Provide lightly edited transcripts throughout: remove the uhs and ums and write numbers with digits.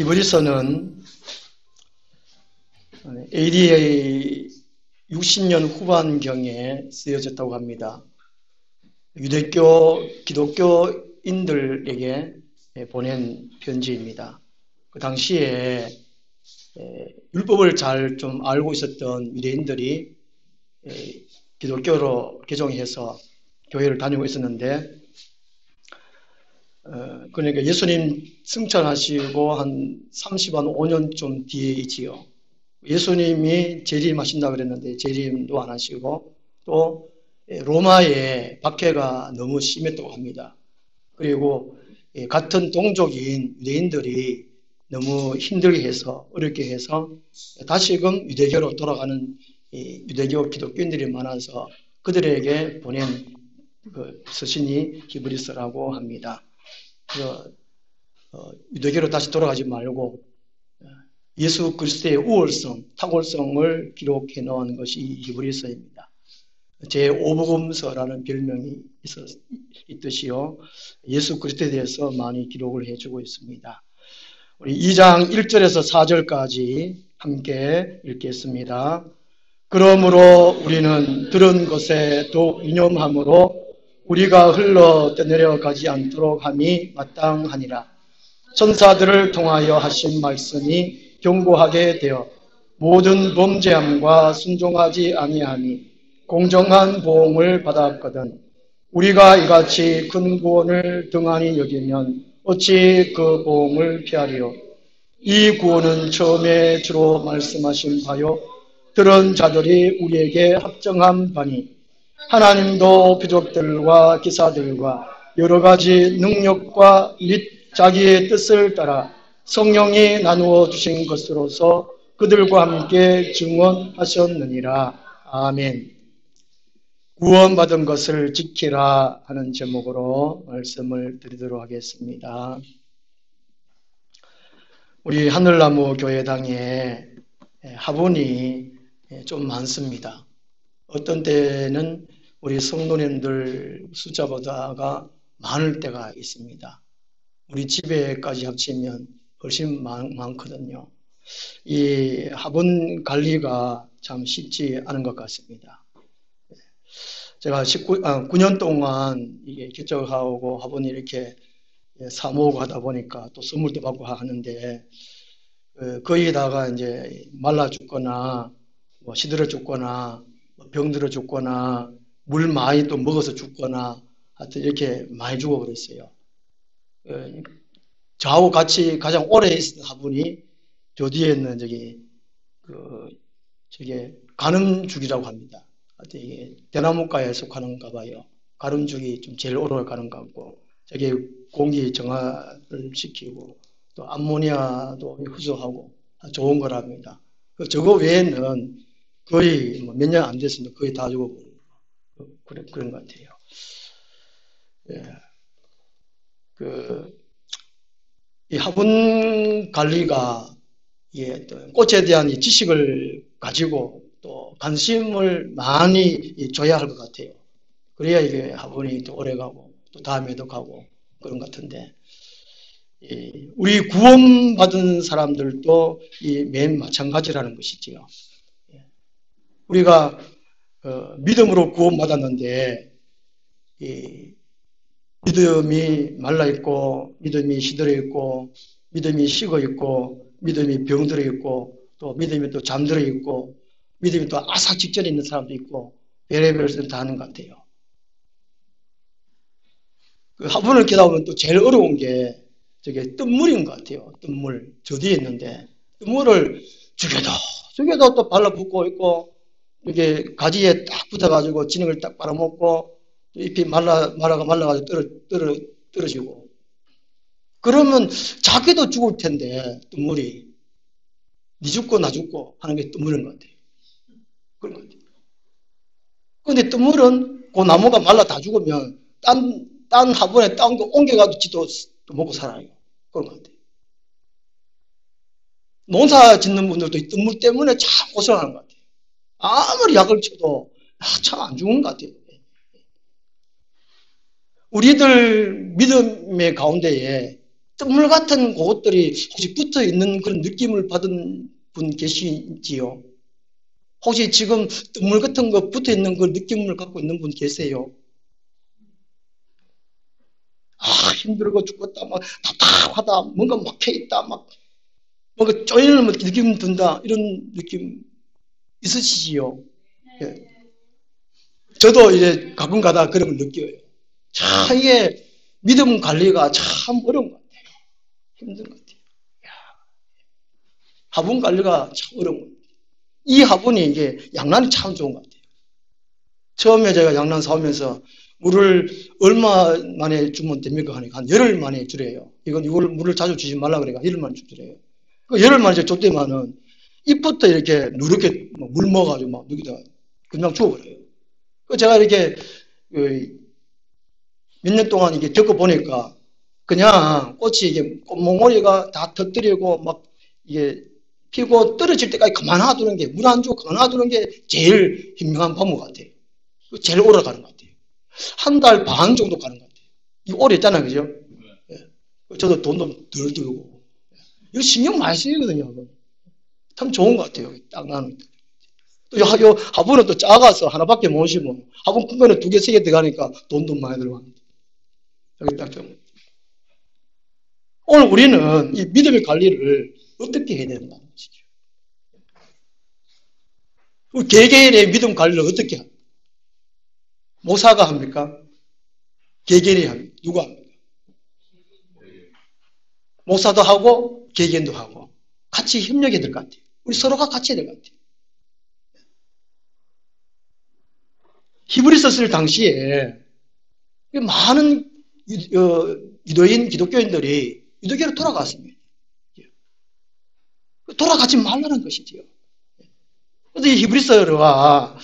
히브리서는 AD 60년 후반경에 쓰여졌다고 합니다. 유대교 기독교인들에게 보낸 편지입니다. 그 당시에 율법을 잘 좀 알고 있었던 유대인들이 기독교로 개종해서 교회를 다니고 있었는데, 그러니까 예수님 승천하시고 한 5년쯤 뒤이지요. 예수님이 재림하신다 그랬는데 재림도 안 하시고, 또 로마의 박해가 너무 심했다고 합니다. 그리고 같은 동족인 유대인들이 너무 힘들게 해서, 어렵게 해서 다시금 유대교로 돌아가는 유대교 기독교인들이 많아서 그들에게 보낸 그 서신이 히브리서라고 합니다. 유대교로 다시 돌아가지 말고 예수 그리스도의 우월성, 탁월성을 기록해 놓은 것이 히브리서입니다. 제5복음서라는 별명이 있듯이요, 예수 그리스도에 대해서 많이 기록을 해주고 있습니다. 우리 2장 1절에서 4절까지 함께 읽겠습니다. 그러므로 우리는 들은 것에 더욱 유념함으로 우리가 흘러 떠내려가지 않도록 함이 마땅하니라. 천사들을 통하여 하신 말씀이 경고하게 되어 모든 범죄함과 순종하지 아니함이 공정한 보응을 받았거든. 우리가 이같이 큰 구원을 등한히 여기면 어찌 그 보응을 피하리요. 이 구원은 처음에 주로 말씀하신 바요, 들은 자들이 우리에게 합정한 바니 하나님도 귀족들과 기사들과 여러 가지 능력과 및 자기의 뜻을 따라 성령이 나누어 주신 것으로서 그들과 함께 증언하셨느니라. 아멘. 구원받은 것을 지키라 하는 제목으로 말씀을 드리도록 하겠습니다. 우리 하늘나무 교회당에 화분이 좀 많습니다. 어떤 때는 우리 성도님들 숫자보다가 많을 때가 있습니다. 우리 집에까지 합치면 훨씬 많거든요. 이 화분 관리가 참 쉽지 않은 것 같습니다. 제가 9년 동안 이게 개척하고 화분이 이렇게 사모으고 하다 보니까 또 선물도 받고 하는데, 거기다가 이제 말라 죽거나 시들어 죽거나 병들어 죽거나 물 많이 또 먹어서 죽거나 하여튼 이렇게 많이 죽어버렸어요. 저하고 같이 가장 오래 있었던 화분이 저 뒤에 있는 저게 가늠죽이라고 합니다. 하여튼 이게 대나무과에 속하는가 봐요. 가름죽이 좀 제일 오래 가는 것 같고, 저게 공기 정화를 시키고 또 암모니아도 흡수하고 좋은 거랍니다. 저거 외에는 거의 몇 년 안 됐습니다. 거의 다 죽어버리고 그런 것 같아요. 이 화분 관리가 꽃에 대한 이 지식을 가지고 또 관심을 많이 줘야 할 것 같아요. 그래야 이게 화분이 또 오래 가고 또 다음에도 가고 그런 것 같은데, 우리 구원받은 사람들도 맨 마찬가지라는 것이지요. 우리가 믿음으로 구원받았는데 믿음이 말라있고 믿음이 시들어있고 믿음이 식어있고 믿음이 병들어있고 또 믿음이 또 잠들어있고 믿음이 또 아삭 직전에 있는 사람도 있고 별의별 다 하는 것 같아요. 그 화분을 깨닫으면 또 제일 어려운 게 저게 뜬물인 것 같아요. 뜬물 저 뒤에 있는데 뜬물을 죽여도 또 발라붙고 있고, 이게 가지에 딱 붙어가지고 진흙을 딱 빨아먹고 잎이 말라가지고 떨어지고, 그러면 자기도 죽을 텐데 뜬물이 니 죽고 나 죽고 하는 게 뜬물인 것 같아요. 그런 것 같아요. 그런데 뜬물은 그 나무가 말라 다 죽으면 딴 화분에 딴 거 옮겨가도 지도 먹고 살아요. 그런 것 같아요. 농사 짓는 분들도 이 뜬물 때문에 참 고생하는 것 같아요. 아무리 약을 쳐도 참 안 죽은 것 같아요. 우리들 믿음의 가운데에 뜬물 같은 그것들이 혹시 붙어 있는 그런 느낌을 받은 분 계시지요? 혹시 지금 뜬물 같은 거 붙어 있는 그 느낌을 갖고 있는 분 계세요? 힘들고 죽겠다, 막 답답하다, 뭔가 막혀 있다, 막 뭔가 쪼이는 느낌 든다, 이런 느낌 있으시지요? 예. 저도 이제 가끔 가다 그런 걸 느껴요. 참 이게 믿음 관리가 참 어려운 것 같아요. 힘든 것 같아요. 화분 관리가 참 어려운 것 같아요. 이 화분이 이게 양난이 참 좋은 것 같아요. 처음에 제가 양난 사오면서 물을 얼마 만에 주면 됩니까? 하니까 한 열흘 만에 주래요. 이건 이걸 물을 자주 주지 말라 그래가 열흘 만에 주래요. 그 열흘 만에 줬더니만은 입부터 이렇게 누렇게 물 먹어가지고 막 여기다가 그냥 주워버려요. 그 제가 이렇게 몇 년 동안 이게 겪어 보니까 그냥 꽃이 이게 꽃몽오리가 다 터뜨리고 막 이게 피고 떨어질 때까지 그만 놔두는 게 물 안 주고 그만 놔두는 게 제일 현명한 방법 같아요. 제일 오래 가는 것 같아요. 한 달 반 정도 가는 것 같아요. 이거 오래 있잖아요, 그죠? 예. 저도 돈도 덜 들고. 이거 신경 많이 쓰이거든요. 참 좋은 것 같아요. 딱 나는. 또 요 화분은 또 작아서 하나밖에 못 심어. 화분 큰 거는 두 개, 세 개 들어가니까 돈도 많이 들어갑니다. 여기 딱 좀. 오늘 우리는 이 믿음의 관리를 어떻게 해야 된다는 것이죠. 개개인의 믿음 관리를 어떻게 합니까? 목사가 합니까? 개개인이 합니까? 누가 합니까? 목사도 하고 개개인도 하고 같이 협력해야 될 것 같아요. 우리 서로가 같이 해야 될 것 같아요. 히브리서 쓸 당시에 많은 유대인 기독교인들이 유대교로 돌아갔습니다. 돌아가지 말라는 것이지요. 그런데 이 히브리서가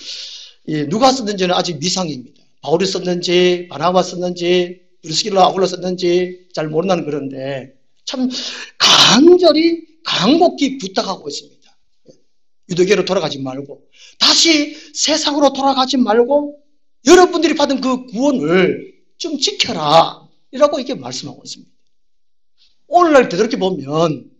누가 썼는지는 아직 미상입니다. 바울이 썼는지 바나바 썼는지 브리스길라 아굴라 썼는지 잘 모른다는 그런데 참 간절히 간곡히 부탁하고 있습니다. 유대교로 돌아가지 말고 다시 세상으로 돌아가지 말고 여러분들이 받은 그 구원을 좀 지켜라 이라고 이렇게 말씀하고 있습니다. 오늘날 되돌이켜 보면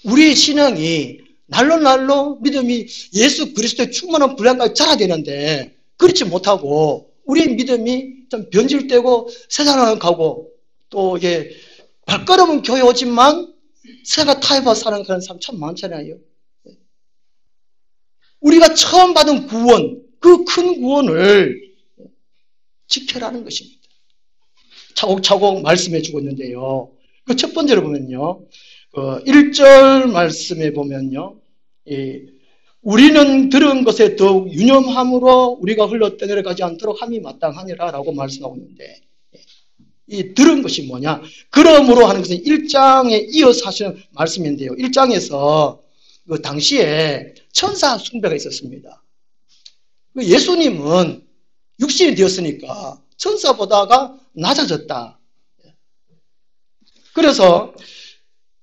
우리의 신앙이 날로 믿음이 예수 그리스도의 충만한 분량까지 자라야 되는데 그렇지 못하고 우리의 믿음이 좀 변질되고 세상을 가고 또 이게 발걸음은 교회 오지만 세가 타협하고 사는 그런 사람 참 많잖아요. 우리가 처음 받은 구원, 그 큰 구원을 지켜라는 것입니다. 차곡차곡 말씀해 주고 있는데요. 그 첫 번째로 보면요. 1절 말씀에 보면요. 우리는 들은 것에 더욱 유념함으로 우리가 흘러 떠내려가지 않도록 함이 마땅하니라 라고 말씀하고 있는데 이 들은 것이 뭐냐? 그러므로 하는 것은 1장에 이어서 하시는 말씀인데요. 1장에서 그 당시에 천사 숭배가 있었습니다. 예수님은 육신이 되었으니까 천사보다가 낮아졌다. 그래서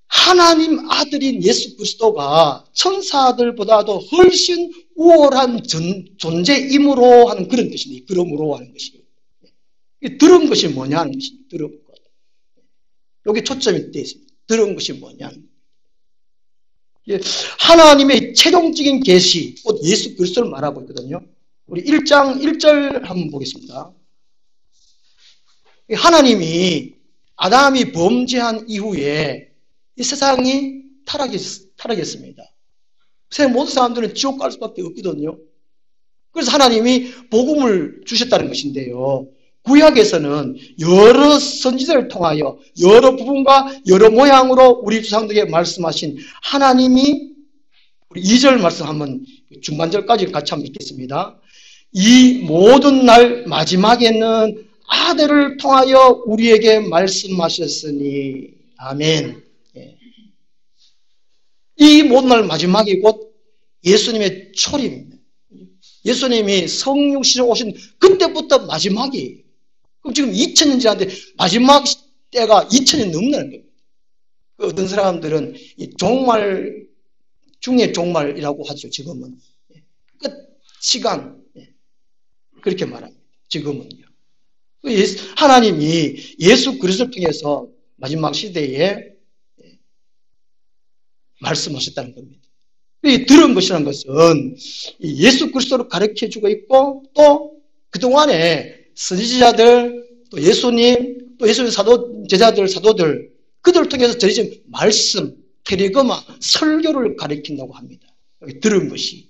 하나님 아들인 예수 그리스도가 천사들보다도 훨씬 우월한 존재임으로 하는 그런 뜻입니다. 그러므로 하는 것이. 들은 것이 뭐냐는 것입니다. 들은 것. 여기 초점이 되어 있습니다. 들은 것이 뭐냐는. 하나님의 최종적인 계시, 곧 예수 그리스도를 말하고 있거든요. 우리 1장 1절 한번 보겠습니다. 하나님이 아담이 범죄한 이후에 이 세상이 타락했습니다. 세상 모든 사람들은 지옥 갈 수밖에 없거든요. 그래서 하나님이 복음을 주셨다는 것인데요. 구약에서는 여러 선지자를 통하여 여러 부분과 여러 모양으로 우리 조상들에게 말씀하신 하나님이 우리 2절 말씀 한번 중반절까지 같이 한번 읽겠습니다. 이 모든 날 마지막에는 아들을 통하여 우리에게 말씀하셨으니 아멘. 이 모든 날 마지막이 곧 예수님의 초림입니다. 예수님이 성육신에 오신 그때부터 마지막이에요. 그럼 지금 2000년 지났는데 마지막 때가 2000년 넘는다는 겁니다. 어떤 사람들은 종말 중의 종말이라고 하죠. 지금은 끝 시간 그렇게 말합니다. 지금은요. 하나님이 예수 그리스도를 통해서 마지막 시대에 말씀하셨다는 겁니다. 이 들은 것이라는 것은 예수 그리스도를 가르쳐주고 있고 또 그동안에 선지자들 또 예수님 또 예수님 제자들 사도들 그들을 통해서 전해진 말씀 테리그마 설교를 가르친다고 합니다. 여기 들은 것이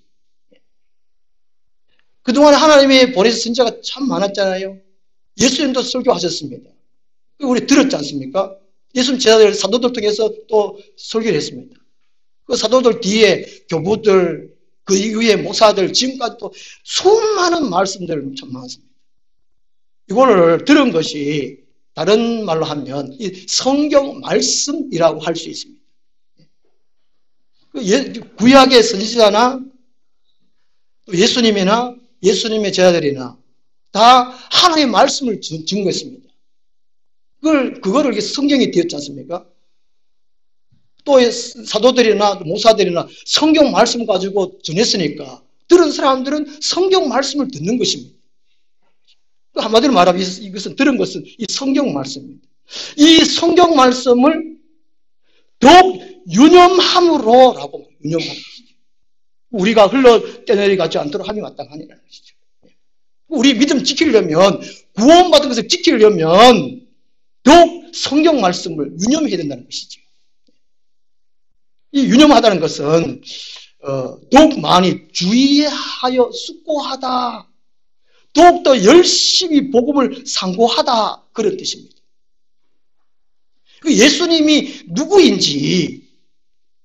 그동안 하나님이 보내신 선지자가 참 많았잖아요. 예수님도 설교하셨습니다. 우리 들었지 않습니까? 예수님 제자들 사도들 통해서 또 설교를 했습니다. 그 사도들 뒤에 교부들 그 이후에 목사들 지금까지 또 수많은 말씀들 참 많습니다. 이거를 들은 것이 다른 말로 하면 이 성경 말씀이라고 할 수 있습니다. 구약의 선지자나 예수님이나 예수님의 제자들이나 다 하나님의 말씀을 증거했습니다. 그거를 성경이 되었지 않습니까? 또 사도들이나 목사들이나 성경 말씀 가지고 전했으니까 들은 사람들은 성경 말씀을 듣는 것입니다. 한마디로 말하면 이것은 들은 것은 이 성경 말씀입니다. 이 성경 말씀을 더욱 유념함으로라고 유념하는 것이죠. 우리가 흘러 떼내리 가지 않도록 함이 마땅하니라는 것이죠. 우리 믿음 지키려면 구원받은 것을 지키려면 더욱 성경 말씀을 유념해야 된다는 것이죠. 이 유념하다는 것은 더욱 많이 주의하여 숙고하다. 더욱더 열심히 복음을 상고하다. 그런 뜻입니다. 예수님이 누구인지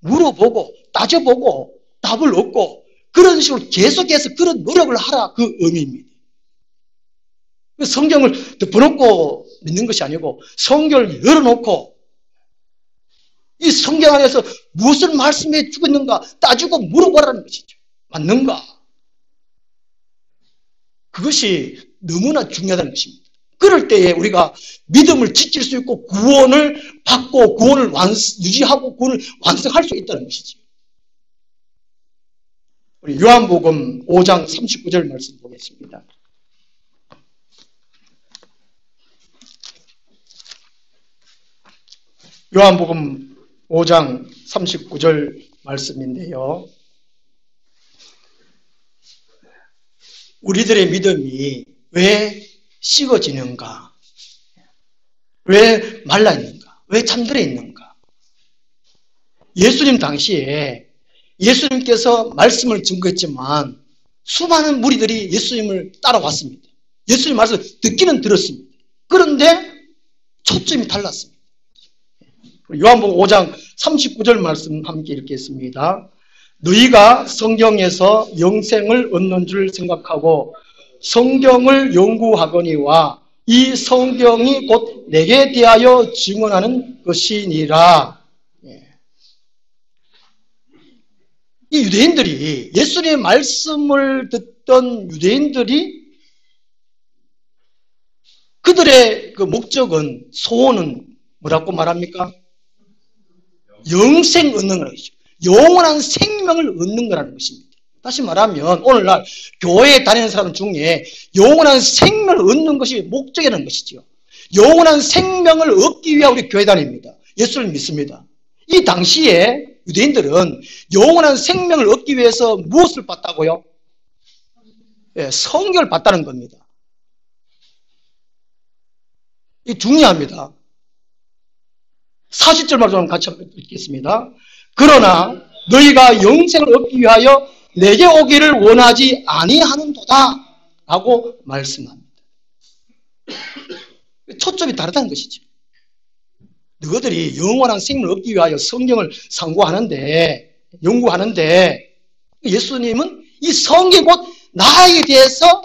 물어보고 따져보고 답을 얻고 그런 식으로 계속해서 그런 노력을 하라. 그 의미입니다. 성경을 덮어놓고 믿는 것이 아니고 성경을 열어놓고 이 성경 안에서 무엇을 말씀해 주고 있는가 따지고 물어보라는 것이죠. 맞는가? 그것이 너무나 중요하다는 것입니다. 그럴 때에 우리가 믿음을 지킬 수 있고 구원을 받고 구원을 유지하고 구원을 완성할 수 있다는 것이죠. 우리 요한복음 5장 39절 말씀 보겠습니다. 요한복음 5장 39절 말씀인데요. 우리들의 믿음이 왜 식어지는가? 왜 말라있는가? 왜 잠들어 있는가? 예수님 당시에 예수님께서 말씀을 증거했지만 수많은 무리들이 예수님을 따라왔습니다. 예수님 말씀을 듣기는 들었습니다. 그런데 초점이 달랐습니다. 요한복음 5장 39절 말씀 함께 읽겠습니다. 너희가 성경에서 영생을 얻는 줄 생각하고 성경을 연구하거니와 이 성경이 곧 내게 대하여 증언하는 것이니라. 이 유대인들이 예수님의 말씀을 듣던 유대인들이 그들의 그 목적은 소원은 뭐라고 말합니까? 영생 얻는 것이죠. 영원한 생명을 얻는 거라는 것입니다. 다시 말하면 오늘날 교회에 다니는 사람 중에 영원한 생명을 얻는 것이 목적이라는 것이죠. 영원한 생명을 얻기 위해 우리 교회 다닙니다. 예수를 믿습니다. 이 당시에 유대인들은 영원한 생명을 얻기 위해서 무엇을 받다고요? 성경을 받다는 겁니다. 이게 중요합니다. 40절 말씀 같이 읽겠습니다. 그러나 너희가 영생을 얻기 위하여 내게 오기를 원하지 아니하는도다 라고 말씀합니다. 초점이 다르다는 것이죠. 너희들이 영원한 생명을 얻기 위하여 성경을 연구하는데 예수님은 이 성경이 곧 나에 대해서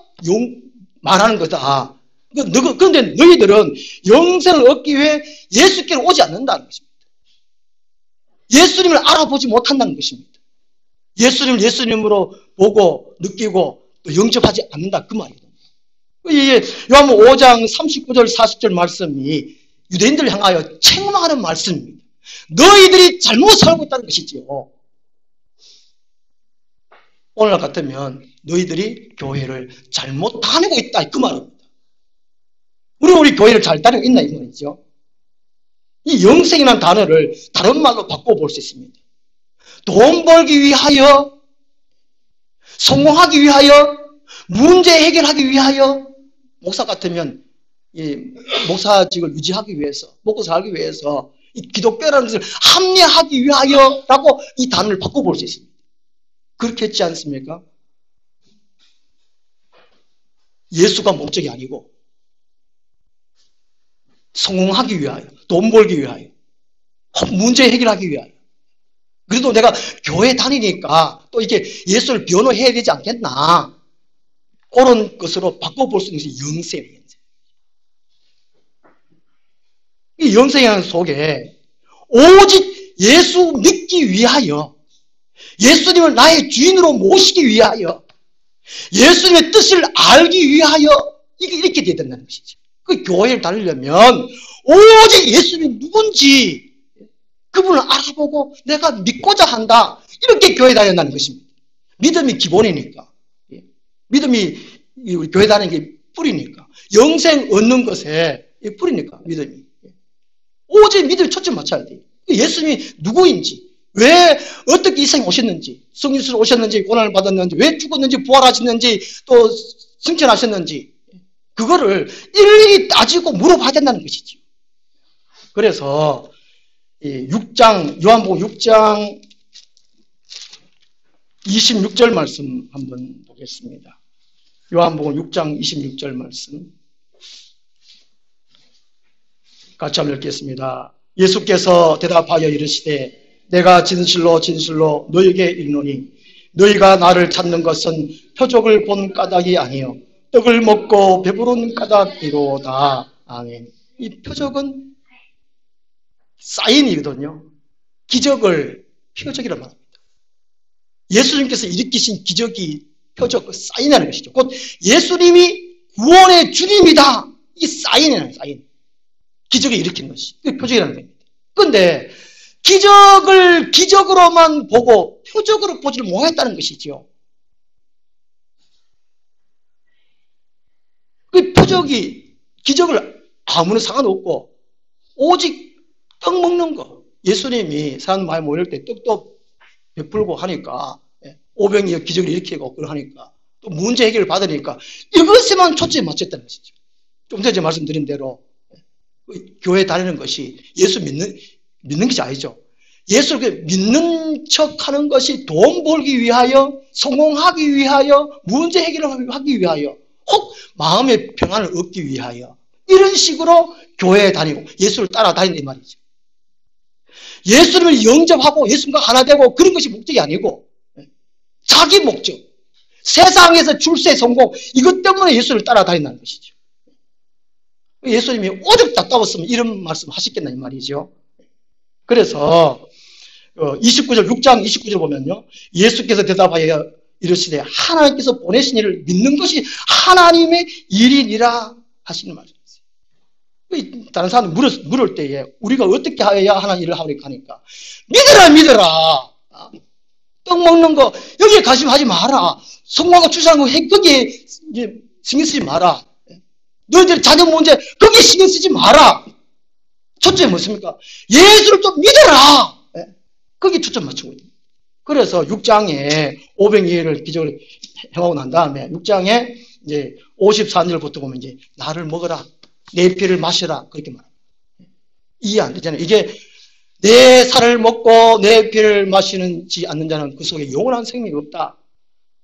말하는 거다. 그런데 너희들은 영생을 얻기 위해 예수께로 오지 않는다는 것입니다. 예수님을 알아보지 못한다는 것입니다. 예수님을 예수님으로 보고 느끼고 또 영접하지 않는다 그 말이에요. 요한복음 5장 39절 40절 말씀이 유대인들을 향하여 책망하는 말씀입니다. 너희들이 잘못 살고 있다는 것이지요. 오늘날 같으면 너희들이 교회를 잘못 다니고 있다 그 말입니다. 우리 교회를 잘 다니고 있나 이 말이죠. 이 영생이라는 단어를 다른 말로 바꿔볼 수 있습니다. 돈 벌기 위하여, 성공하기 위하여, 문제 해결하기 위하여, 목사 같으면 이 목사직을 유지하기 위해서, 먹고 살기 위해서 이 기독교라는 것을 합리화하기 위하여라고 이 단어를 바꿔볼 수 있습니다. 그렇게 했지 않습니까? 예수가 목적이 아니고 성공하기 위하여, 돈 벌기 위하여, 문제 해결하기 위하여. 그래도 내가 교회 다니니까 또 이렇게 예수를 변호해야 되지 않겠나. 그런 것으로 바꿔볼 수 있는 것이 영생이에요. 이 영생이라는 속에 오직 예수 믿기 위하여, 예수님을 나의 주인으로 모시기 위하여, 예수님의 뜻을 알기 위하여 이렇게 돼야 된다는 것이죠. 그 교회를 다니려면 오직 예수님이 누군지 그분을 알아보고 내가 믿고자 한다. 이렇게 교회 다닌다는 것입니다. 믿음이 기본이니까. 믿음이 교회 다니는 게 뿌리니까. 영생 얻는 것에 뿌리니까 믿음이. 오직 믿음에 초점 맞춰야 돼요. 예수님이 누구인지, 왜 어떻게 이 세상에 오셨는지, 성인수로 오셨는지, 고난을 받았는지, 왜 죽었는지, 부활하셨는지, 또 승천하셨는지, 그거를 일일이 따지고 물어봐야 된다는 것이죠. 그래서 이 6장, 요한복음 6장 26절 말씀 한번 보겠습니다. 요한복음 6장 26절 말씀 같이 한번 읽겠습니다. 예수께서 대답하여 이르시되 내가 진실로 진실로 너희에게 이르노니 너희가 나를 찾는 것은 표적을 본 까닭이 아니요 떡을 먹고 배부른 까닭이로다. 아멘. 이 표적은 사인이거든요. 기적을 표적이라고 말합니다. 예수님께서 일으키신 기적이 표적, 사인이라는 것이죠. 곧 예수님이 구원의 주님이다. 이 사인이라는 사인. 기적을 일으킨 것이. 그게 표적이라는 겁니다. 그런데 기적을 기적으로만 보고 표적으로 보지를 못했다는 것이죠. 그 표적이, 기적을 아무런 상관없고 오직 떡 먹는 거. 예수님이 사람 많이 모일 때 떡도 베풀고 하니까 500이 기적을 일으키고 그걸 하니까 또 문제 해결을 받으니까 이것에만 초점이 맞췄다는 것이죠. 좀 전에 말씀드린 대로 교회 다니는 것이 예수 믿는 것이 아니죠. 예수를 믿는 척 하는 것이 돈 벌기 위하여, 성공하기 위하여, 문제 해결을 하기 위하여, 혹 마음의 평안을 얻기 위하여 이런 식으로 교회에 다니고 예수를 따라다닌다 이 말이죠. 예수님을 영접하고 예수님과 하나 되고 그런 것이 목적이 아니고 자기 목적, 세상에서 출세 성공 이것 때문에 예수를 따라다닌다는 것이죠. 예수님이 오죽 답답했으면 이런 말씀 하셨겠나 이 말이죠. 그래서 29절 6장 29절 보면요. 예수께서 대답하여 이르시되 하나님께서 보내신 이를 믿는 것이 하나님의 일이니라 하시는 말이었어요. 다른 사람 물을 때에 우리가 어떻게 해야 하나님 일을 하니까 믿어라. 떡 먹는 거 여기에 관심하지 마라. 성공하고 출산하고 거기에 신경 쓰지 마라. 너희들 자녀 문제 거기에 신경 쓰지 마라. 초점이 뭐습니까? 예수를 좀 믿어라. 거기에 초점 맞추고 있습니다. 그래서 6장에 500예를 기적을 행하고 난 다음에 6장에 이제 54절부터 보면 이제 나를 먹어라. 내 피를 마셔라. 그렇게 말합니다. 이해 안 되잖아요. 이게 내 살을 먹고 내 피를 마시는지 않는 자는 그 속에 영원한 생명이 없다.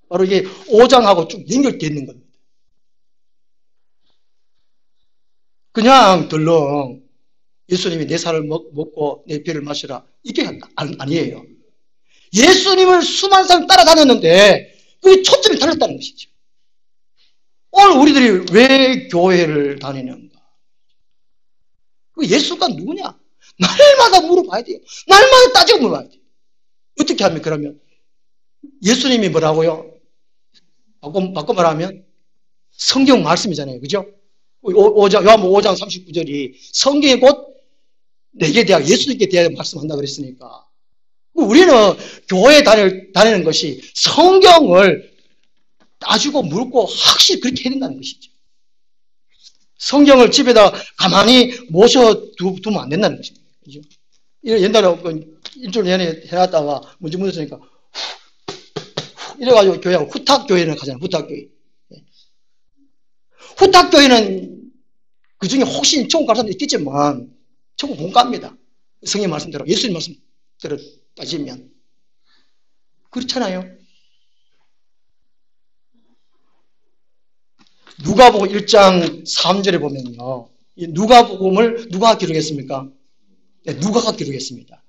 바로 이게 5장하고 쭉 연결되어 있는 겁니다. 그냥 덜렁 예수님이 내 살을 먹고 내 피를 마시라. 이게 아니에요. 예수님을 수많은 사람 따라다녔는데 그게 초점이 달랐다는 것이죠. 오늘 우리들이 왜 교회를 다니는가? 그 예수가 누구냐? 날마다 물어봐야 돼요. 날마다 따지고 물어봐야 돼요. 어떻게 하면 그러면? 예수님이 뭐라고요? 바꿔 말하면 성경 말씀이잖아요. 그죠? 요한복음 5장 39절이 성경이 곧 내게 대하여 예수님께 대하여 말씀한다 그랬으니까 우리는 교회에 다니는 것이 성경을 따지고 묻고 확실히 그렇게 해야 된다는 것이죠. 성경을 집에다 가만히 모셔두면 안 된다는 것입니다. 그죠? 옛날에 일주일 내내 해놨다가 문제 묻었으니까 이래가지고 교회하고 후탁교회는 가잖아요. 후탁교회. 후탁교회는 그 중에 혹시 천국 갈 사람도 있겠지만 천국 못 갑니다. 성경 말씀대로 예수님 말씀대로 따지면 그렇잖아요. 누가복음 1장 3절에 보면요. 이 누가복음을 누가 기록했습니까? 네, 누가가 기록했습니다.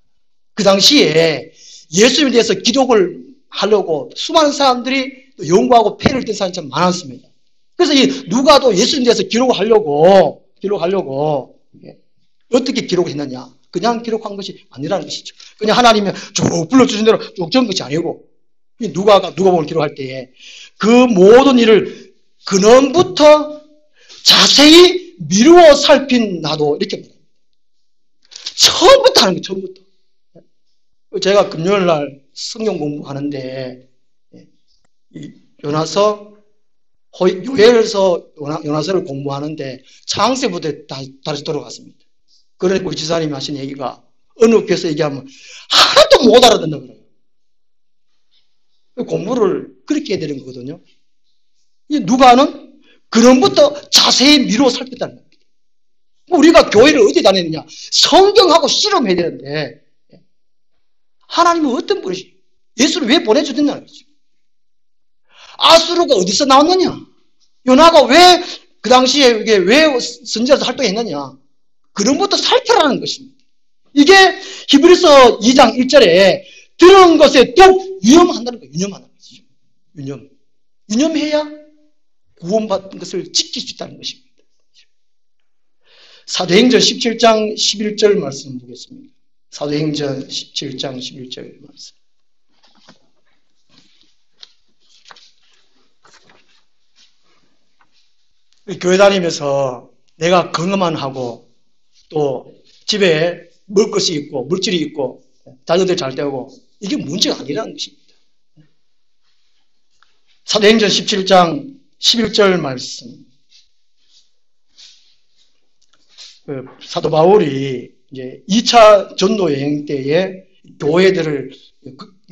그 당시에 예수님에 대해서 기록을 하려고 수많은 사람들이 연구하고 패를 뜬 사람이 참 많았습니다. 그래서 이 누가도 예수님에 대해서 기록하려고 어떻게 기록했느냐? 그냥 기록한 것이 아니라는 것이죠. 그냥 하나님이 쭉 불러주신 대로 쭉 적은 것이 아니고 누가복음을 기록할 때에 그 모든 일을 근원부터 자세히 미루어 살핀 나도 이렇게 말합니다. 처음부터 하는 거예요. 처음부터. 제가 금요일 날 성경 공부하는데 요나서 요엘에서 요나서를 공부하는데 창세부터 다시 돌아갔습니다. 그러니까 우리 지사님이 하신 얘기가 어느 교회에서 얘기하면 하나도 못 알아듣는 거예요. 공부를 그렇게 해야 되는 거거든요. 누가는 그런부터 자세히 미루어 살폈다는 겁니다. 우리가 교회를 어디 다니느냐? 성경하고 실험해야 되는데 하나님은 어떤 분이시? 예수를 왜 보내주셨냐는 거죠. 아수르가 어디서 나왔느냐? 요나가 왜 그 당시에 왜 선지자로서 활동했느냐? 그런 것도 살펴라는 것입니다. 이게 히브리서 2장 1절에 들은 것에 또 유념한다는 거예요. 유념하는 것이죠. 유념해야 구원받은 것을 지킬 수 있다는 것입니다. 사도행전 17장 11절 말씀 보겠습니다. 사도행전 17장 11절 말씀. 교회 다니면서 내가 건강만 하고 또 집에 먹을 것이 있고 물질이 있고 자녀들 잘 되고 이게 문제가 아니라는 것입니다. 사도행전 17장 11절 말씀. 사도 바울이 이제 2차 전도 여행 때에 교회들을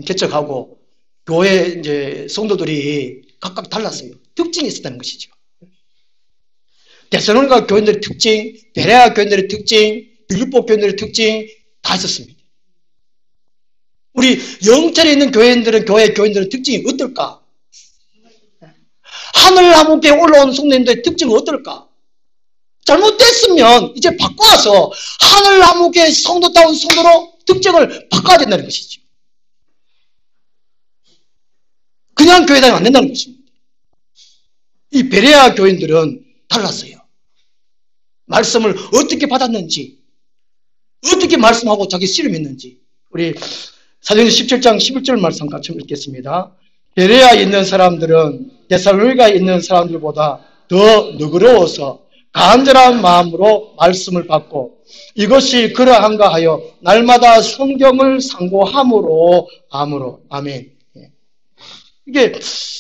개척하고 교회 이제 성도들이 각각 달랐어요. 특징이 있었다는 것이죠. 데살로니가 교인들의 특징, 베레아 교인들의 특징, 빌립보 교인들의 특징 다 있었습니다. 우리 영천에 있는 교회 교인들의 특징이 어떨까? 하늘나무께 올라온 성도님들의 특징은 어떨까? 잘못됐으면 이제 바꿔서 하늘나무께 성도다운 성도로 특징을 바꿔야 된다는 것이죠. 그냥 교회 다니면 안 된다는 것입니다. 이 베레아 교인들은 달랐어요. 말씀을 어떻게 받았는지, 어떻게 말씀하고 자기 씨름했는지. 우리 사도행전 17장 11절 말씀 같이 읽겠습니다. 베레아에 있는 사람들은 데살로니가에 있는 사람들보다 더 너그러워서 간절한 마음으로 말씀을 받고 이것이 그러한가 하여 날마다 성경을 상고함으로 아멘. 이게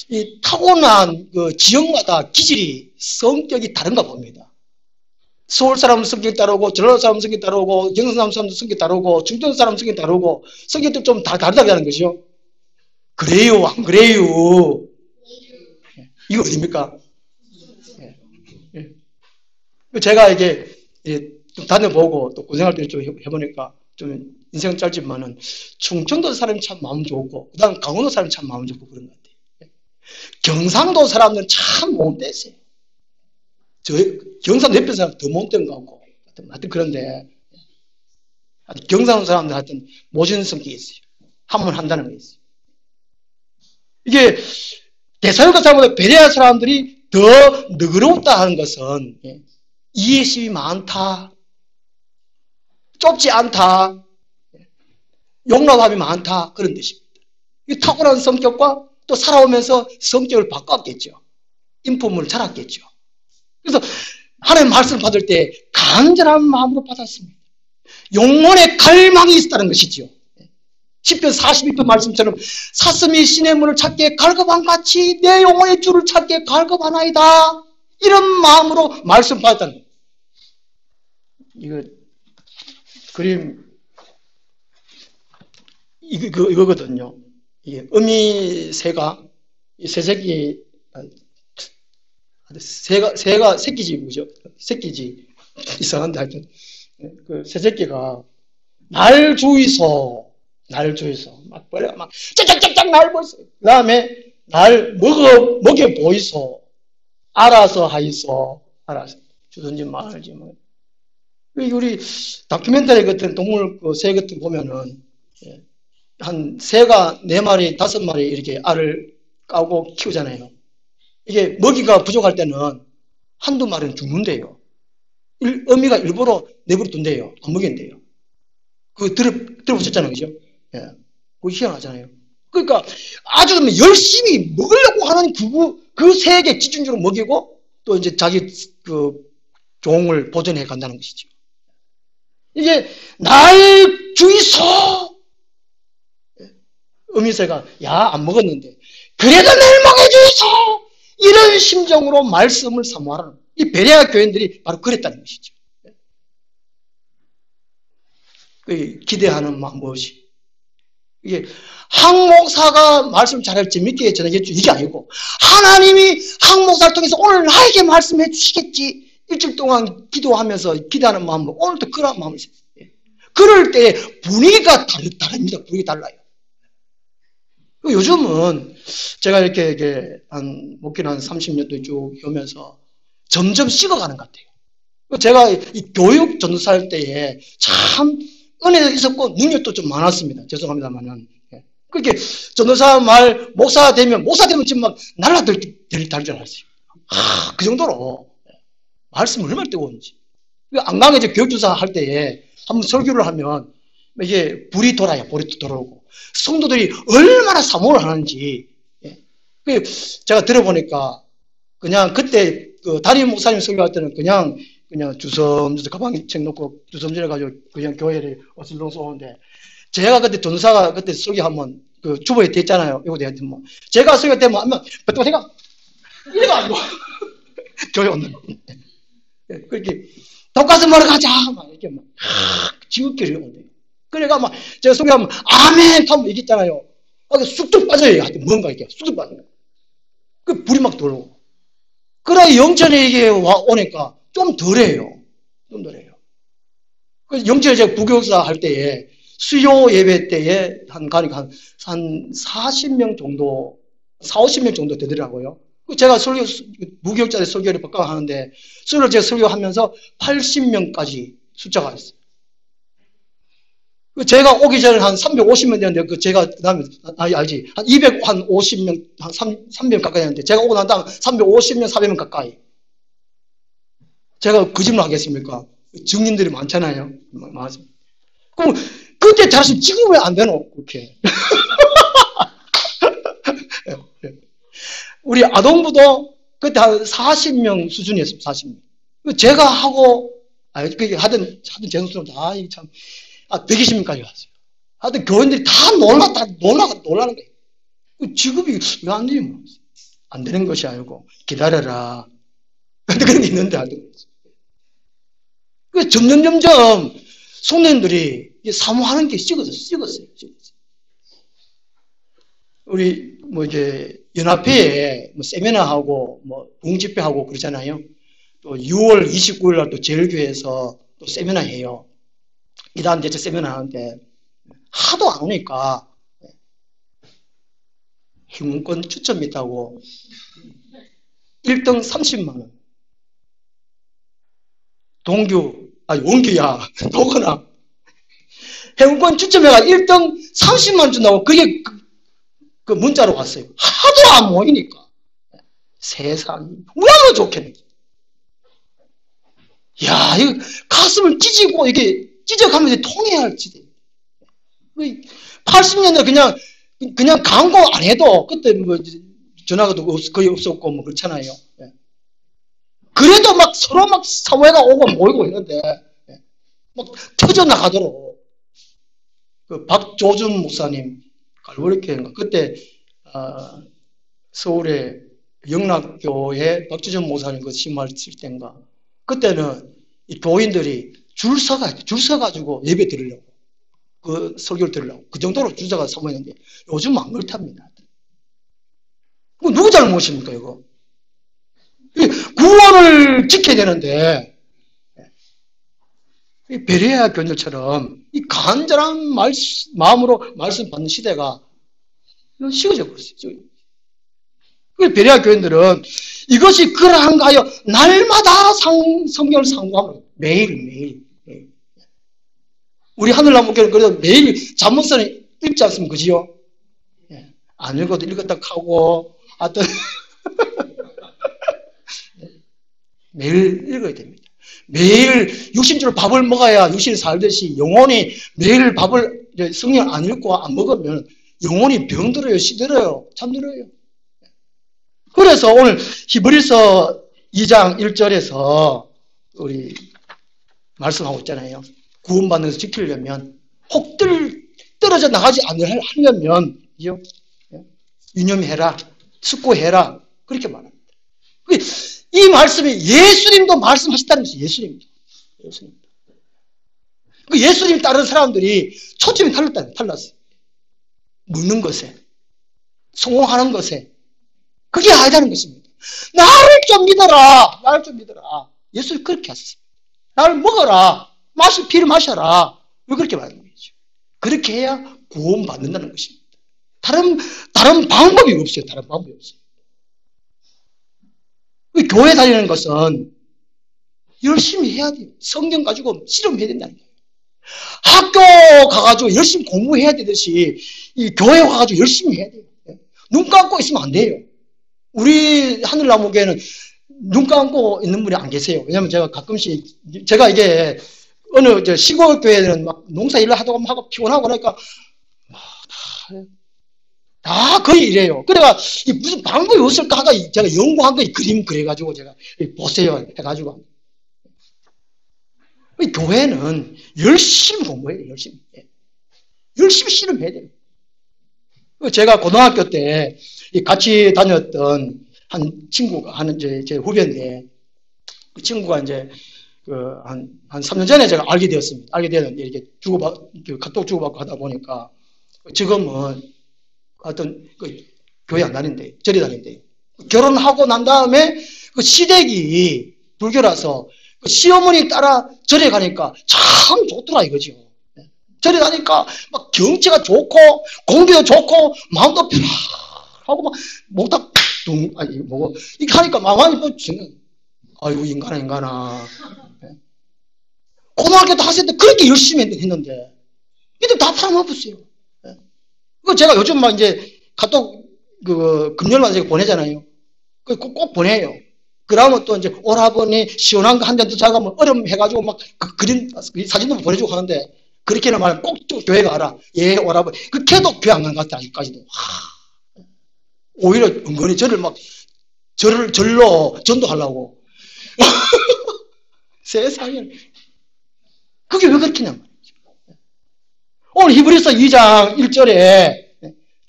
이 타고난 그 지역마다 기질이 성격이 다른가 봅니다. 서울 사람은 성격이 다르고 전라도 사람은 성격이 다르고 경상 사람도 성격이 다르고 중동 사람은 성격이 다르고 성격도 좀 다르다고 하는 것이요. 그래요, 안 그래요? 이거 어딥니까? 제가 이게 좀 다녀보고 또 군생활 때 좀 해보니까 좀 인생 짧지만은 충청도 사람이 참 마음 좋고 그다음 강원도 사람이 참 마음 좋고 그런 것 같아요. 경상도 사람들은 참 몸 떼세요. 저 경상도 옆에 사람 더 못된 거 같고 하여튼 그런데 경상도 사람들 하여튼 모시는 성격이 있어요. 한번 한다는 게 있어요. 이게 데살로니가 사람보다 베레아 사람들이 더 너그러웠다 하는 것은 이해심이 많다, 좁지 않다, 용납함이 많다 그런 뜻입니다. 이 탁월한 성격과 또 살아오면서 성격을 바꿨겠죠. 인품을 자랐겠죠. 그래서 하나님 말씀을 받을 때 간절한 마음으로 받았습니다. 영혼의 갈망이 있었다는 것이죠. 10편 42편 말씀처럼 사슴이 시냇물을 찾기에 갈급한같이 내 영혼의 주를 찾기에 갈급하나이다. 이런 마음으로 말씀 받았다는 거예요. 이거 그림, 이거거든요. 이게 어미새가, 이 새새끼, 새가 새끼지, 뭐죠? 새끼지. 이상한데 하여튼. 그 새새끼가 날 주이소, 막, 버려, 막, 짝짝짝짝 날 보이소. 그 다음에 날 먹여 보이소. 알아서 하이소. 알아서. 주든지 말지 뭐. 우리 다큐멘터리 같은 동물, 새 같은 거 보면은, 한 새가 4마리, 5마리 이렇게 알을 까고 키우잖아요. 이게 먹이가 부족할 때는 한두 마리는 죽는데요. 어미가 일부러 내버려 둔대요. 안 먹인대요. 그거 들어보셨잖아요. 그죠? 예. 그거 희한하잖아요. 그러니까 아주 열심히 먹으려고 하는 그 새에게 집중적으로 먹이고 또 이제 자기 그 종을 보존해 간다는 것이죠. 이게 날 주이소! 어미새가 야, 안 먹었는데 그래도 날 먹여주이소! 이런 심정으로 말씀을 사모하라는 이 베레아 교인들이 바로 그랬다는 것이죠. 기대하는 마음 무엇이? 이게 항목사가 말씀 잘 재밌게 전하겠죠. 이게 아니고 하나님이 항목사를 통해서 오늘 나에게 말씀해 주시겠지. 일주일 동안 기도하면서 기대하는 마음으로 오늘도 그런 마음이 있어요. 그럴 때 분위기가 다릅니다. 분위기가 달라요. 요즘은 제가 이렇게 목회를 한 30년도 쭉 오면서 점점 식어가는 것 같아요. 제가 이 교육 전도사 할 때에 참 은혜도 있었고 능력도 좀 많았습니다. 죄송합니다만은. 그렇게 전도사 목사 되면 지금 막 달잖아요. 그 정도로 말씀을 얼마나 뜨거운지. 안강에 이제 교육전도사 할 때에 한번 설교를 하면 이게 불이 돌아요. 불이 돌아오고. 성도들이 얼마나 사모를 하는지. 제가 들어보니까 그냥 그때 그 담임 목사님 설교할 때는 그냥 주섬주섬 가방에 책 놓고 주섬주섬해가지고 그냥 교회를 어슬렁서 오는데 제가 그때 전사가 그때 설교하면 그 주보에 됐잖아요. 이거 내한테 뭐 제가 설교 때면 하면 보통 제가 이래도 안 돼. 교회 온는 그렇게 돈가스 먹으러 가자 막 이렇게 막 지극기를 오는데 그래가 막 제가 설교하면 아멘 하면 얘기했잖아요. 쑥쑥 빠져요. 하여튼 뭔가 이렇게 쑥쑥 빠져요. 그 불이 막 들어오고. 그래 영천에 이게 오니까 좀 덜해요. 좀 덜해요. 그래서 영천에 제가 부교육사 할 때에 수요 예배 때에 한 40명 정도, 40~50명 정도 되더라고요. 제가 무교육자들 설교를 바꿔하는데, 제가 설교하면서 80명까지 숫자가 있어요. 제가 오기 전에 한 350명 되는데, 제가 그 다음에, 알지? 한 250명, 한 300명 가까이 했는데, 제가 오고 난 다음 350명, 400명 가까이. 제가 거짓말 하겠습니까? 증인들이 많잖아요. 맞습니다. 그럼, 그때 잘했으면 지금 왜 안 되노? 그렇게. 우리 아동부도 그때 한 40명 수준이었습니다. 40명. 제가 하고, 하던 재수없는 참, 120명까지 왔어요. 하여튼 교인들이 다 놀라는 거예요. 직업이 왜 안 되지? 안 되는 것이 아니고, 기다려라. 그런 게 있는데 안 되는 거죠. 점점 성도님들이 사모하는 게 식었어요. 우리, 연합회에 세미나하고, 공집회하고 그러잖아요. 또 6월 29일 날 또 제일교회에서 또 세미나 해요. 이단 대책 세미나 하는데, 하도 안 오니까, 행운권 추첨이 있다고, 1등 30만원. 원규야, 너거나. 행운권 추첨해가 1등 30만원 준다고, 그게 그 문자로 왔어요. 하도 안 모이니까. 세상이, 왜안 좋겠네. 야, 이거 가슴을 찢고, 이게 찢어가면서 통해야 할지. 80년대 그냥 광고 안 해도, 그때 전화가도 거의 없었고, 그렇잖아요. 그래도 서로 사모회가 오고 모이고 있는데, 막 터져나가도록. 그 박조준 목사님, 갈보리교회인가, 그때, 서울의 영락교회 박주전 목사님 그 심할 칠 때인가. 그때는 이 교인들이 줄 서가지고 예배 드리려고. 그 설교를 들으려고. 그 정도로 줄 서가 사모했는데 요즘 안 그렇답니다. 누구 잘못입니까, 이거? 구원을 지켜야 되는데, 베레아 교인들처럼 이 간절한 마음으로 말씀 받는 시대가 식어져 버렸어요. 베레아 교인들은 이것이 그러한가 하여 날마다 성경을 상고하면 매일. 우리 하늘나무교는 그래도 매일 잠언서는 읽지 않습니까? 그지요? 안 읽어도 읽었다 하고, 하여튼, 매일 읽어야 됩니다. 매일 육신주로 밥을 먹어야 육신이 살듯이 영혼이 매일 밥을 성경 안 읽고 안 먹으면 영혼이 병들어요, 시들어요, 잠들어요. 그래서 오늘 히브리서 2장 1절에서 우리 말씀하고 있잖아요. 구원받는 것을 지키려면 혹 떨어져 나가지 않으려면 유념해라, 숙고해라 그렇게 말합니다. 이 말씀이 예수님도 말씀하셨다는 것이 예수님입니다. 예수님 따르는 사람들이 초점이 달랐어요. 묻는 것에, 성공하는 것에 그게 아니라는 것입니다. 나를 좀 믿어라. 예수님 그렇게 하셨습니다. 나를 먹어라. 피를 마셔라. 왜 그렇게 말하는 거죠? 그렇게 해야 구원받는다는 것입니다. 다른 방법이 없어요. 교회 다니는 것은 열심히 해야 돼요. 성경 가지고 실험해야 된다는 거예요. 학교 가가지고 열심히 공부해야 되듯이 이 교회 와가지고 열심히 해야 돼요. 눈 감고 있으면 안 돼요. 우리 하늘나무교회는 눈 감고 있는 분이 안 계세요. 왜냐면 제가 가끔씩 제가 이게 어느 시골 교회는 막 농사 일을 하고 피곤하고 그러니까 다 거의 이래요. 그래가 무슨 방법이 없을까 하가 제가 연구한 거 그림 그려가지고 제가 보세요 해가지고 교회는 열심히 공부해야 돼요. 열심히 실험해야 돼요. 제가 고등학교 때 같이 다녔던 한 친구가 제 후배인데 그 친구가 이제 한 3년 전에 제가 알게 되었습니다. 알게 되었는데 이렇게 카톡 주고받고 하다 보니까 지금은 어떤 교회 안 다닌대, 절에 다닌대. 결혼하고 난 다음에 그 시댁이 불교라서 그 시어머니 따라 절에 가니까 참 좋더라 이거죠. 절에 가니까 막 경치가 좋고 공기도 좋고 마음도 편하고 막 목탁 이렇게 하니까 마음이 뭐 아이고 인간아. 고등학교 때 학생 때 그렇게 열심히 했는데 이들 다 팔아먹었어요. 제가 요즘 막 이제 카톡 금요일마다 제가 보내잖아요. 꼭 보내요. 그러면 또 이제 오라버니 시원한 거 한 잔 더 자가면 얼음 해가지고 막 그림 사진도 보내주고 하는데 그렇게는 말하면 꼭 교회 가라. 예 오라버니. 걔도 교회 안 간 것 같아 아직까지도. 오히려 은근히 절로 전도하려고. 세상에. 그게 왜 그렇겠냐 말이죠. 오늘 히브리서 2장 1절에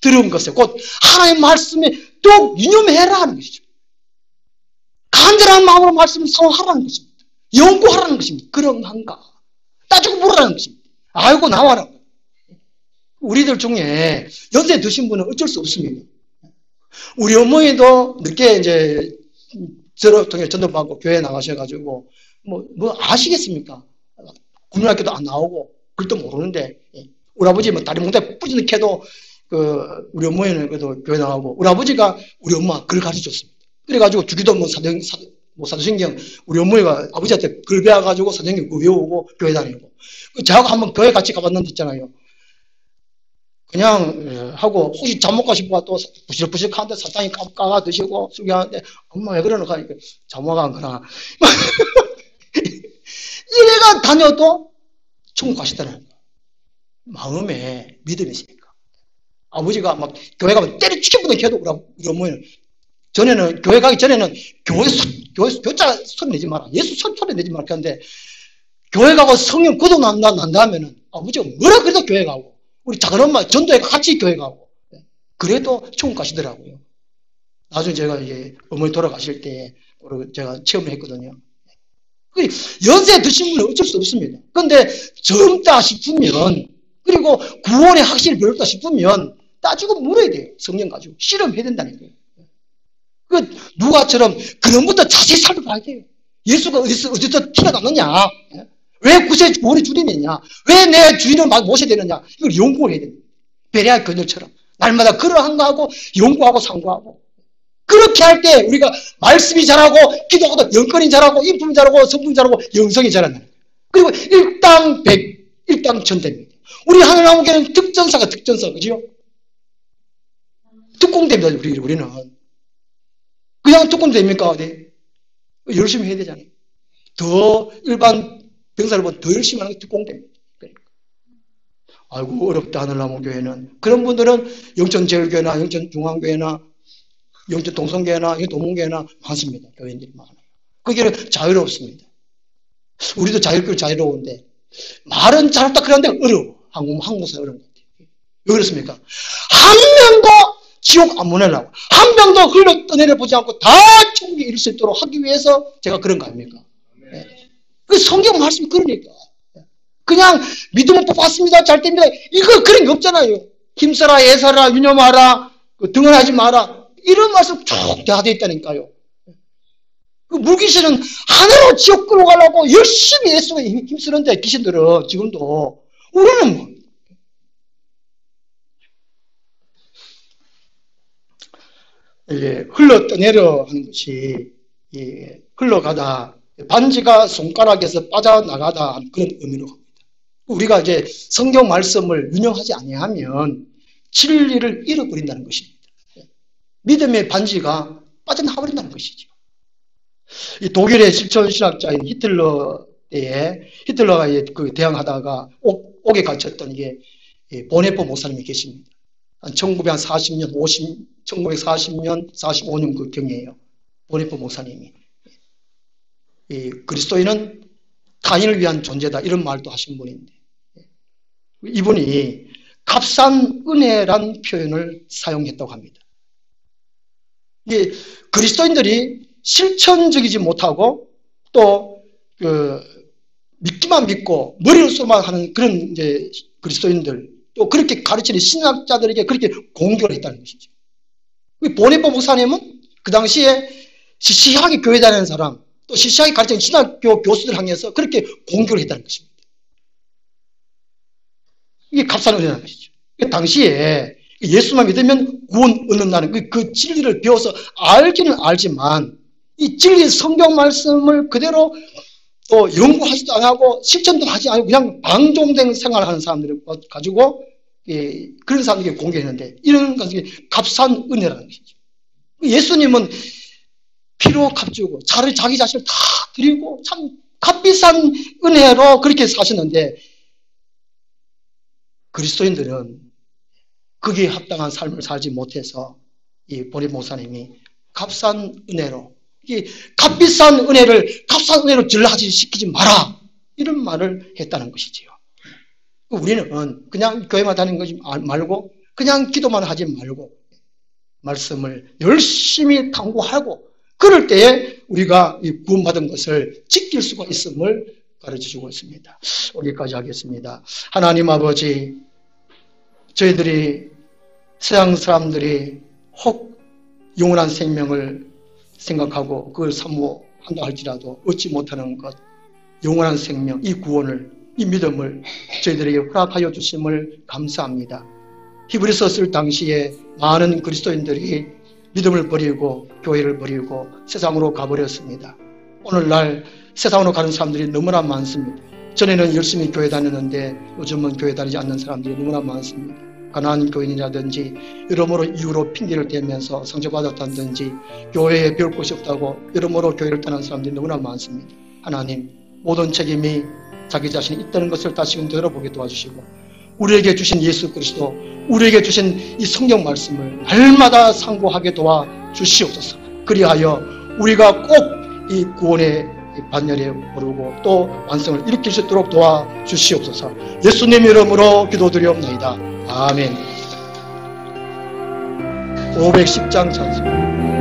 들은 것을 곧 하나님의 말씀에 또 유념해라 하는 것이죠. 간절한 마음으로 말씀을 성하라는 것입니다. 연구하라는 것입니다. 그런한가? 따지고 물으라는 것입니다. 알고 나와라. 우리들 중에 연세 드신 분은 어쩔 수 없습니다. 우리 어머니도 늦게 이제 저를 통해 전도받고 교회 나가셔가지고 뭐 아시겠습니까? 국민학교도 안 나오고 글도 모르는데 우리 아버지 다리 몽땅 뿌리는 캐도 우리 어머니는 그래도 교회 나가고 우리 아버지가 우리 엄마 글 가르쳐줬습니다. 그래가지고 주기도 사도신경 우리 어머니가 아버지한테 글 배워가지고 사도신경 외우고 교회 다니고 저하고 한번 교회 같이 가봤는데 있잖아요. 그냥 하고 혹시 잠 못 가 싶어 또 부실부실한데 사탕이 까가 드시고 수기하는데 엄마 왜 그러는가 하니까 잠 못 간 거나 이래가 다녀도 천국 가시더라는 거예요. 마음에 믿음이 있으니까. 아버지가 막 교회 가면 때려 죽여보던 걔도 우리 어머니는 전에는 교회 가기 전에는 교자 소리 내지 마라. 예수 소리 내지 마라. 그런데 교회 가고 성령 구도 난 다음에는 아버지가 뭐라 그래도 교회 가고 우리 작은엄마 전도회 같이 교회 가고 그래도 천국 가시더라고요. 나중에 제가 이제 어머니 돌아가실 때 제가 체험을 했거든요. 연세 드신 분은 어쩔 수 없습니다. 그런데 젊다 싶으면, 그리고 구원의 확신이 별로 없다 싶으면 따지고 물어야 돼요. 성령 가지고 실험해야 된다는 거예요. 누가처럼 그런부터 자세히 살펴봐야 돼요. 예수가 어디서 티가 났느냐? 왜 구세 구원의 주님이냐? 왜 내 주인을 모셔야 되느냐? 이걸 연구를 해야 됩니다. 베레아 그녀처럼 날마다 글을 한가하고 연구하고 상고하고, 그렇게 할 때 우리가 말씀이 자라고 기도하고도 영권이 자라고 인품이 자라고 성품이 자라고 영성이 자란다는 거예요. 그리고 일당백 일당천됩니다. 우리 하늘나무교회는 특전사가 특전사, 그죠? 특공대입니다. 우리는 그냥 특공대입니까? 네. 열심히 해야 되잖아요. 더 일반 병사들보다 더 열심히 하는 게 특공대입니다. 그러니까. 아이고 어렵다 하늘나무교회는. 그런 분들은 영천제일교회나 영천중앙교회나 영천동성교회나 영천도문교회나 많습니다. 교회인들이 많아요. 거기는 자유롭습니다. 우리도 자유로운데 말은 자유롭다 그러는데 어려워. 한국사 어려운 것 같아요. 왜 그렇습니까? 한 명도 지옥 안 보내려고, 한 명도 흘러 떠내려 보지 않고 다 천국에 이를 수 있도록 하기 위해서 제가 그런 거 아닙니까? 네. 그 성경 말씀이 그러니까. 그냥 믿음을 뽑았습니다. 잘 됩니다. 이거 그런 게 없잖아요. 힘써라, 애써라, 유념하라, 등원하지 마라. 이런 말씀 쭉 다 되어 있다니까요. 그 물귀신은 하나로 지옥 끌어가려고 열심히 애쓰고 힘쓰는데, 귀신들은 지금도. 우리는 뭐. 흘러 떠내려 하는 것이, 흘러가다, 반지가 손가락에서 빠져나가다 하는 그런 의미로 합니다. 우리가 이제 성경 말씀을 운영하지 아니하면 진리를 잃어버린다는 것입니다. 믿음의 반지가 빠져나가버린다는 것이죠. 이 독일의 실천신학자인 히틀러 때에, 히틀러가 대항하다가 옥에 갇혔던 이게 보네포 목사님이 계십니다. 1940년, 45년 그 경이에요. 보네포 목사님이. 이 그리스도인은 타인을 위한 존재다, 이런 말도 하신 분인데, 이분이 값싼 은혜란 표현을 사용했다고 합니다. 이게 그리스도인들이 실천적이지 못하고 또 믿기만 믿고 머리로 쏘만 하는 그런 이제 그리스도인들, 또 그렇게 가르치는 신학자들에게 그렇게 공격을 했다는 것이죠. 보네포 목사님은 그 당시에 시시하게 교회 다니는 사람, 또 시시하게 가르치는 신학교 교수들 향해서 그렇게 공격을 했다는 것입니다. 이게 값싼 은혜라는 것이죠. 당시에 예수만 믿으면 구원 얻는다는 그 진리를 배워서 알기는 알지만, 이 진리 성경 말씀을 그대로 또 연구하지도 안 하고 실천도 하지 않고 그냥 방종된 생활을 하는 사람들을 가지고 그런 사람들에게 공개했는데, 이런 것이 값싼 은혜라는 것이죠. 예수님은 피로 값주고 자기 자신을 다 드리고 참 값비싼 은혜로 그렇게 사셨는데, 그리스도인들은 거기에 합당한 삶을 살지 못해서 이 보네포 목사님이 값싼 은혜로, 이 값비싼 은혜를 값싼 은혜로 전락시키지 마라, 이런 말을 했다는 것이지요. 우리는 그냥 교회만 다니는 것이 말고, 그냥 기도만 하지 말고 말씀을 열심히 탐구하고, 그럴 때에 우리가 이 구원받은 것을 지킬 수가 있음을 가르쳐주고 있습니다. 여기까지 하겠습니다. 하나님 아버지, 저희들이 서양 사람들이 혹 영원한 생명을 생각하고 그걸 사모한다 할지라도 얻지 못하는 것, 영원한 생명, 이 구원을, 이 믿음을 저희들에게 허락하여 주심을 감사합니다. 히브리서 쓸 당시에 많은 그리스도인들이 믿음을 버리고 교회를 버리고 세상으로 가버렸습니다. 오늘날 세상으로 가는 사람들이 너무나 많습니다. 전에는 열심히 교회 다녔는데 요즘은 교회 다니지 않는 사람들이 너무나 많습니다. 가난한 교인이라든지 여러모로 이유로 핑계를 대면서 상처받았다든지 교회에 배울 곳이 없다고 여러모로 교회를 떠난 사람들이 너무나 많습니다. 하나님, 모든 책임이 자기 자신이 있다는 것을 다시금 되돌아보게 도와주시고, 우리에게 주신 예수 그리스도, 우리에게 주신 이 성경 말씀을 날마다 상고하게 도와주시옵소서. 그리하여 우리가 꼭 이 구원의 반열에 오르고 또 완성을 일으킬 수 있도록 도와주시옵소서. 예수님 이름으로 기도드리옵나이다. 아멘. 510장 찬송.